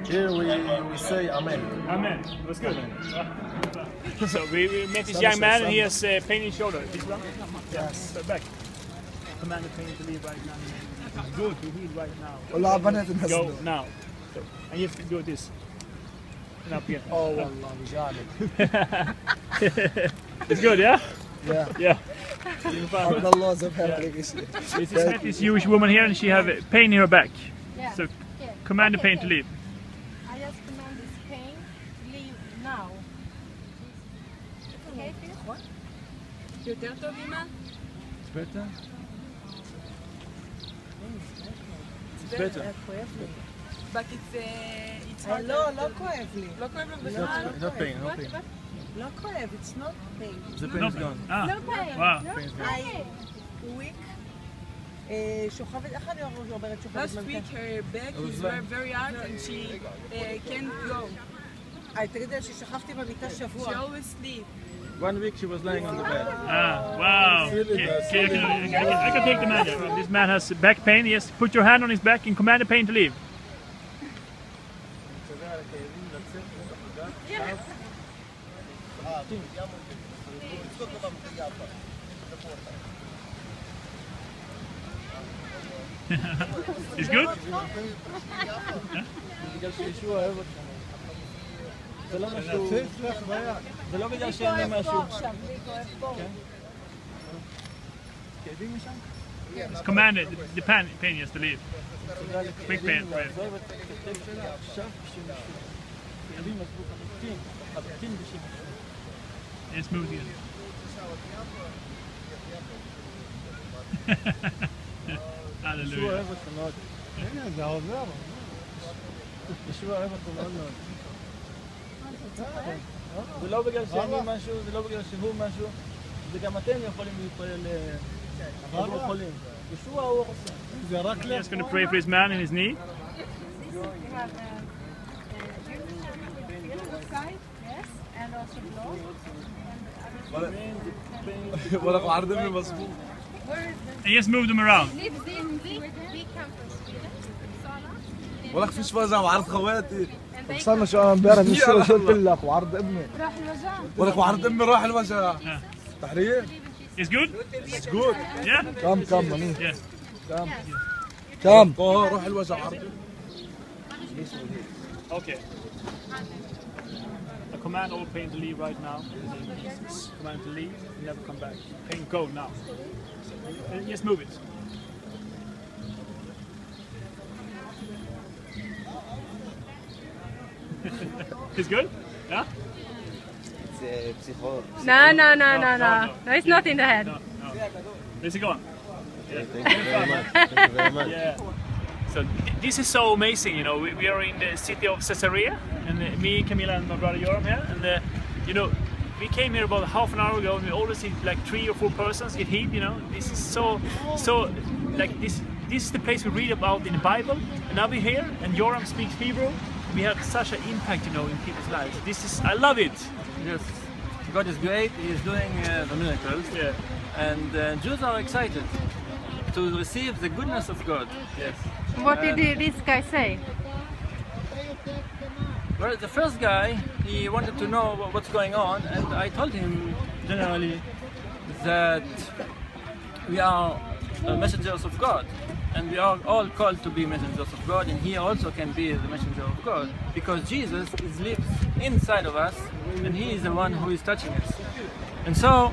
Here we say Amen. Amen. That's good. So we met this young man and he has pain in his shoulder. This one? Yes. Back. Command the pain to leave right now. It's good to heal right now. Go now. So, and you have to do this. And up here. Oh, wallah, bijalik. It's good, yeah? Yeah. Yeah. Allah subhanahu wa This is met this Jewish woman here and she have pain in her back. Yeah. So command the pain to leave. I just command this pain to leave now. Okay, please? יותר טוב, אמא? It's better? It's better. But it's hard. לא כואב לי. לא כואב לו It's בכלל? not pain, no pain. לא כואב, it's not pain. The pain is gone. Ah, No pain. wow. Pain is gone. I weak. שוכבת, איך אני אומרת שוכבת? Last week her back is very hard and she can't go. תגידי לה ששכבתי במיטה שבוע. She always sleep. 1 week she was lying on the bed. Ah, wow. I can take the man there. This man has back pain. Yes, put your hand on his back and command the pain to leave. It's good? זה לא בגלל שאין לי משהו. Command it, the pain has to leave. Quick pain. It's moving. Hallelujah. זה עוזר. ישוע אוהב אותו מאוד מאוד. זה לא בגלל שאני משהו, זה לא בגלל שהוא משהו, זה גם אתם יכולים להתפלל עבור חולים. ישוע הוא עושה. זה רק I'm just going to pray for this man in his knee. And also blood. ואנחנו ערדים ממספור. And just move them around. We come from Sweden, Sala. ولا فيش فازة وعرض خواتي. استنى شو امبارح من الشغل قلت لك وعرض ابني راح الوجع. ولا وعرض امي راح الوجه. تحرير. It's good? It's good. Yeah? كم ماني Yes. كم روح الوجه عرض. Okay. I command all pain to leave right now. Command to leave, never come back. Pain, go now. Just move it. It's good? Yeah? No, no, no, no, no. No, it's not in the head. No. Where's it gone? Yeah. Thank you very much. Yeah. So this is so amazing, you know. We are in the city of Caesarea, and me, Camilla, and my brother Joram here, and you know, we came here about half an hour ago, and we always see like 3 or 4 persons get healed. You know, this is so like this. This is the place we read about in the Bible, and now we're here, and Joram speaks Hebrew. We have such an impact, you know, in people's lives. This is, I love it. Yes, God is great. He is doing the miracles, Yeah. and Jews are excited to receive the goodness of God. Yes. What did this guy say? Well, the first guy, he wanted to know what's going on, and I told him generally that we are messengers of God, and we are all called to be messengers of God, and he also can be the messenger of God, because Jesus lives inside of us, and he is the one who is touching us. And so,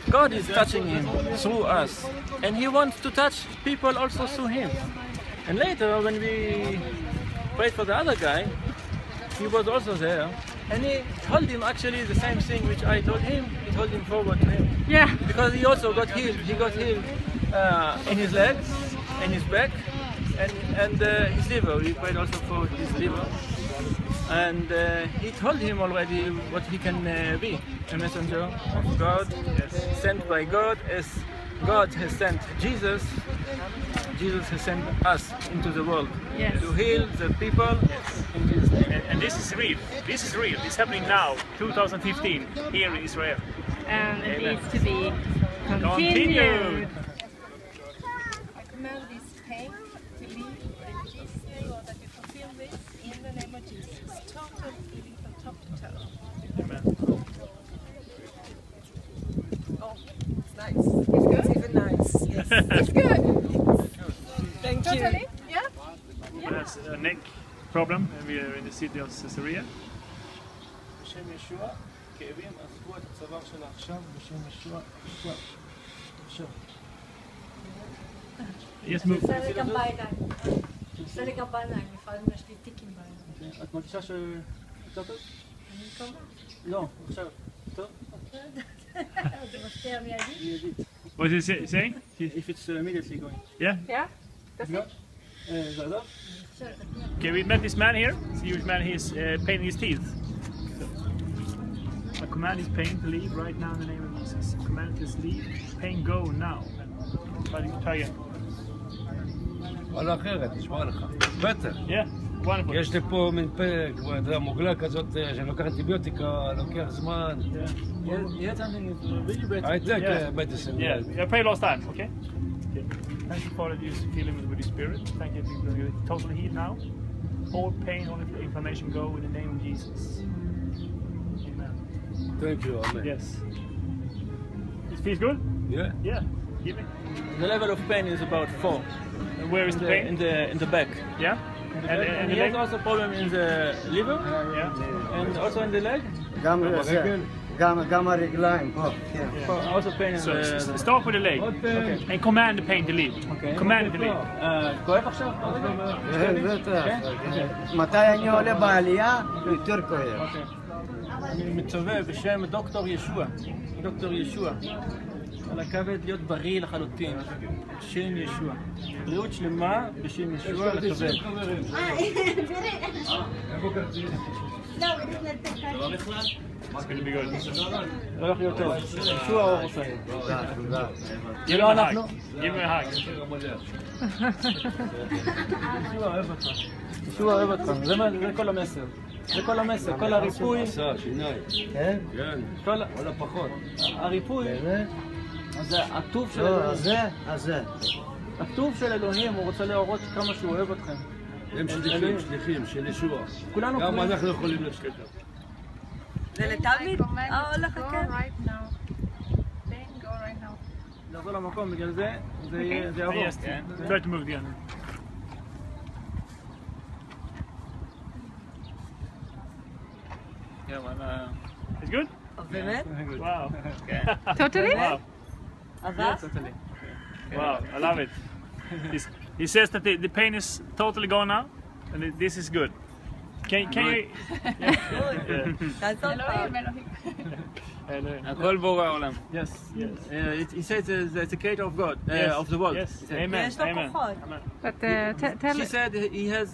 God is touching him through us, and he wants to touch people also through him. And later, when we prayed for the other guy, he was also there, and he told him actually the same thing which I told him. He told him forward to him. Yeah. Because he also got healed. He got healed in his legs, in his back, and his liver. We prayed also for his liver. And he told him already what he can be, a messenger of God, sent by God, as God has sent Jesus. Jesus has sent us into the world Yes. to heal the people in Jesus' name. And this is real. This is real. It's happening now, 2015, here in Israel. And it Amen. needs to be Continued. continued. I command this pain to leave in Jesus' name, or that you fulfill this in the name of Jesus. Total healing from top to toe. Amen. Oh, it's nice. It's even nice. Yes. It's good. Thank you. Totally? Yeah? He has a neck problem, and we are in the city of Caesarea. בשם ישוע, כאבים עזבו את הצוואר שלה עכשיו, בשם ישוע, עכשיו, עכשיו. Yes, move. עושה לי גם בעיניים. עושה לי גם בעיניים, לפעמים יש לי טיקים בעיניים. את מרגישה ש... יותר טוב? אני מקווה. לא, עכשיו. טוב? זה משפיע מיידית. מיידית. What is he saying? If it's immediately going. Yeah. Yeah? That's it? זה עזוב? Okay, we met this man here. This Jewish man. He's painting his teeth. I command his pain to leave right now in the name of Jesus. I command his leave. Pain go now. Try again. וואלה אחרת, נשמע לך. בטח. Yeah. Wonderful. יש לי פה מין פרק, מוגלה כזאת, שאני לוקח אנטיביוטיקה, לוקח זמן. Yeah, something is really better. הייטק Yeah. מדיסין. Yeah. I prayed last time. Okay. Thank you, Father, you feel him with the Spirit. Thank you that you're totally healed now. All pain, all inflammation go in the name of Jesus. Amen. Thank you, amen. Yes. It feels good? Yeah. Yeah. Give me. The level of pain is about 4. And where is the pain? In the back. Yeah. And the he has leg? also problem in the liver Yeah. and also in the leg. גם הרגליים פה. Also pain in So the... start with the leg and command the pain to leave. Okay. Command it to leave. כואב עכשיו? בטח. מתי אני עולה בעלייה? יותר כואב. אני מצווה בשם דוקטור ישוע, דוקטור ישוע, על הכבד להיות בריא לחלוטין, בשם ישוע. בריאות שלמה בשם ישוע לכבד. It's going to be good. לא הולך להיות טוב. ישוע אור עושה. Give him a hug. Give him a hug. ישוע אוהב אותך. ישוע אוהב אותך. זה כל המסר. זה כל המסר. כל הריפוי. עשה, שיניים. כן? כן. וואלה פחות. הריפוי. זה הטוב של לא, אלוהים. הזה. הטוב של אלוהים, הוא רוצה להראות כמה שהוא אוהב אתכם. הם שליחים של ישוע. כולנו גם קוראים. אנחנו יכולים לשליח. זה לתמיד? הולך Go כן. right now. Pain, go right now. לחזור למקום, בגלל זה, זה יעבור. Yes. Try to move again. Yeah, well, It's good? באמת? Wow. Totally? Wow. עבר? totally. Wow. I love it. He says that the pain is totally gone now, and this is good. Can you? תעזור אלוהים, פעם. אלוהים. הכל בורא העולם. Yes. Yes. He says that the creator of God, Yes. of the world. Yes. He said. Amen. יש לו Amen. כוחות. Amen. But tell She said he has...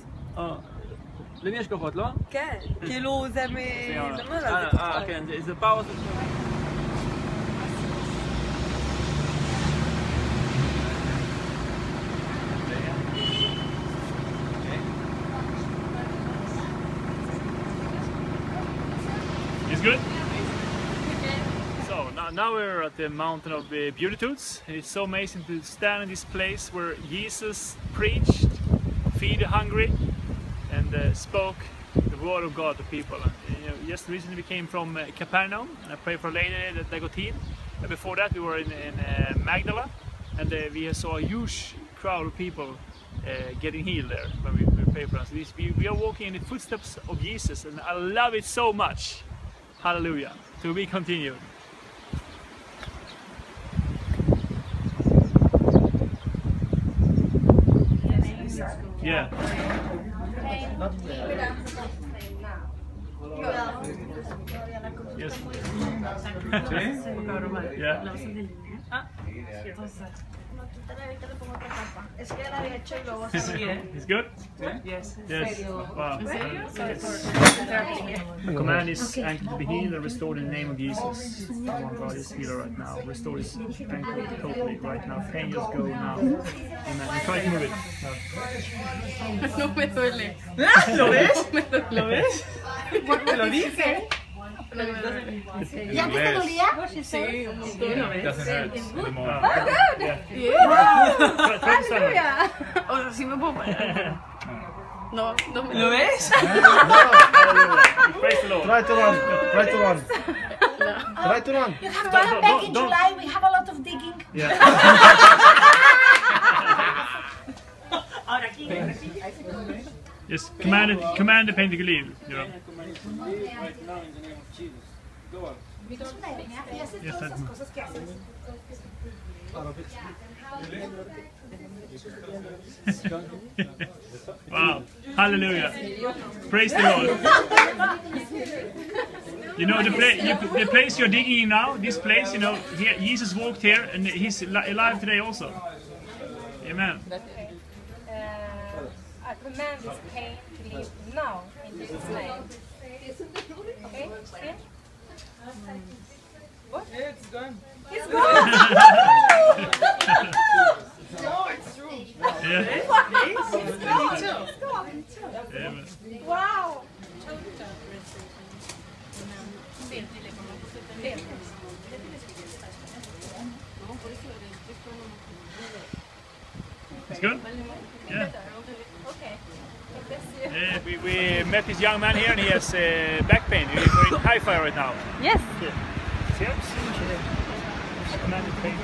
למי יש כוחות, לא? כן. כאילו זה למעלה, זה כוחות. כן, זה power of... It's good? So now we're at the mountain of Beatitudes. It's so amazing to stand in this place where Jesus preached, feed the hungry, and spoke the word of God to people. And, just recently we came from Capernaum, and I prayed for a lady that they got healed. And before that we were in Magdala, and we saw a huge crowd of people getting healed there when we prayed for us. We are walking in the footsteps of Jesus, and I love it so much. Hallelujah. To be continued. Yeah. Yes. Yeah. Es que él había hecho y luego It's good? Yes. Yes. Wow. The command is ankle to be healed and restored in the name of Jesus. One God is healer right now. Restore his ankle totally right now. Pain just go now. Amen. And try to move it. No me duele. ¿Lo ves? ¿Lo ves? ¿Me lo dice? ¿Ya antes te dolía? Sí, un montón. ¿Lo ves? Hallelujah. O sea, sí me puedo parar. No, no me ¿Lo ves? Praise the Lord. Try to run. Try to run. Try to run. You have to back in July, we have a lot of digging. Ahora aquí. Yes, command the pain to leave. You know. Right now in the name of Jesus. Go on. Y hace todas esas cosas que haces. Wow. Hallelujah. Praise the Lord. You know, the place you're digging in now, this place, you know, Jesus walked here and he's alive today also. Amen. I command this pain to leave now in Jesus' name. Okay? See? What? It's gone. It's gone! No, it's true. Yeah. It's gone. Amen. Wow! It's good? Yeah. Okay. We met this young man here and he has back pain. We're in Haifa right now. Yes. Here. I commanded pain.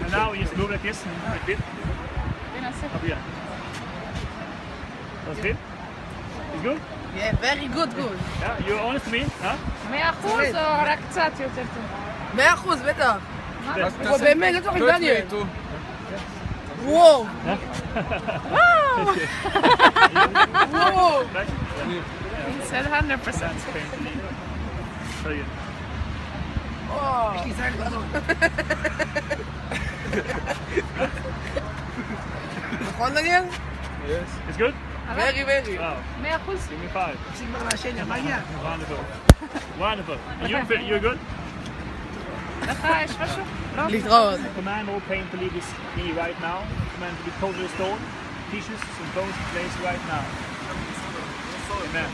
And now you just move like this and like this. Up here. That's good? It's good? Yeah, very good, good. Yeah, you're honest to me? Huh? 100% או רק קצת יותר טוב? 100% בטח. That's באמת, לא צוחק דניאל. וואו. וואו. וואו. He said 100%. נכון דניאל? It's good? Very, very. Wow. 100%. Give me 5. תפסיק כבר לעשן, יא מגיע. Wonderful. Wonderful. And you're good? לך יש משהו? להתראות. Command all pain to leave this knee right now. Command to be totally restored. Tissues and bones in place right now. Amen.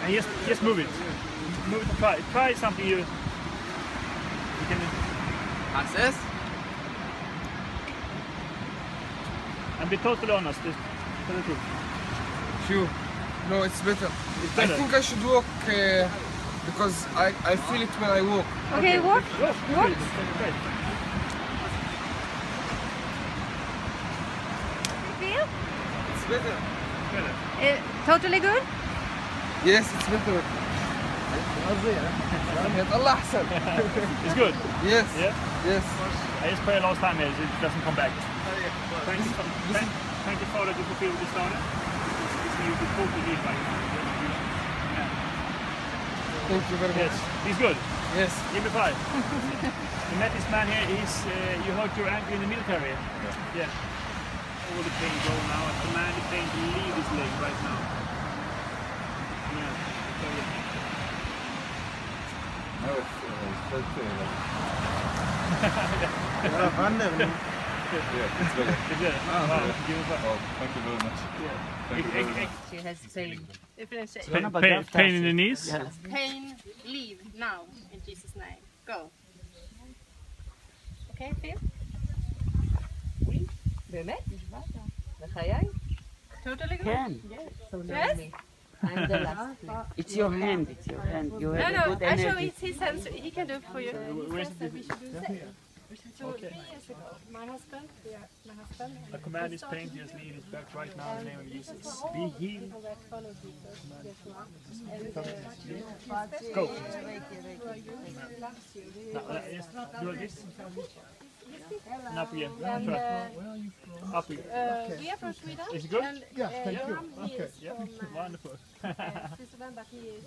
And just move it. Move it. Try something you can. Access? And be totally honest. Just tell the truth. Sure. No, it's better. It's better. I think I should walk because I feel it when I walk. Okay, walk. Walk. Feel? It's better. Totally good? Yes, it's better. يطلع أحسن. It's good. Yes. Yeah. Yes. I just prayed last time it doesn't come back. Thank you, Father, to fulfill this order. It's you to totally live right now. Thank you very much. Yes. He's good. Yes. Give me 5. You met this man here. You hurt your ankle in the military. Yeah. All the pain go now. I command the pain to leave his leg right now. Yeah. No, it's very clear. Yeah, it's better. It's good. Wow. Give me 5. Oh, thank you very much. Thank you very much. She has pain. Pain in the knees? Pain, leave now in Jesus' name. Go. Okay, Phil? באמת? בחיי? Totally good? Can. Yes? I'm the last. It's your hand. It's your hand. You No, have no, a good actually energy. it's his hands. He can do it for you. Where's He says that we should do the same. So 3 years ago, my husband, I command his pain to just leave his back right now in the name of Jesus. Be healed. people that follow Jesus, Yeshua, and Go. loves you. Now, yes, do like this. And up again. And Try. Up again. we are from Sweden. Is it good? And, Yeah, thank you. Joram, he Okay. is Yeah. from, Wonderful. Switzerland, but he is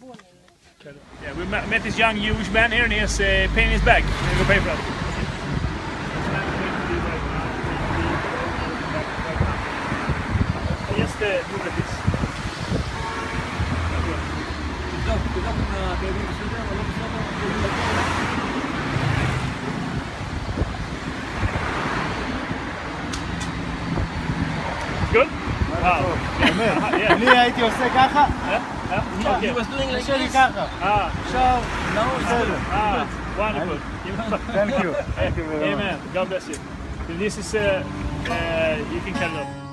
born in. Yeah, we met this young Jewish man here, and he has pain in his back. We'll go pay for that. Just move like this. Good? Wow. אני הייתי עושה ככה. He was doing like שלי this. ככה. So now it's בסדר. Wonderful. Thank you. Thank you very much. Amen. God bless you. This is, you can cut it off.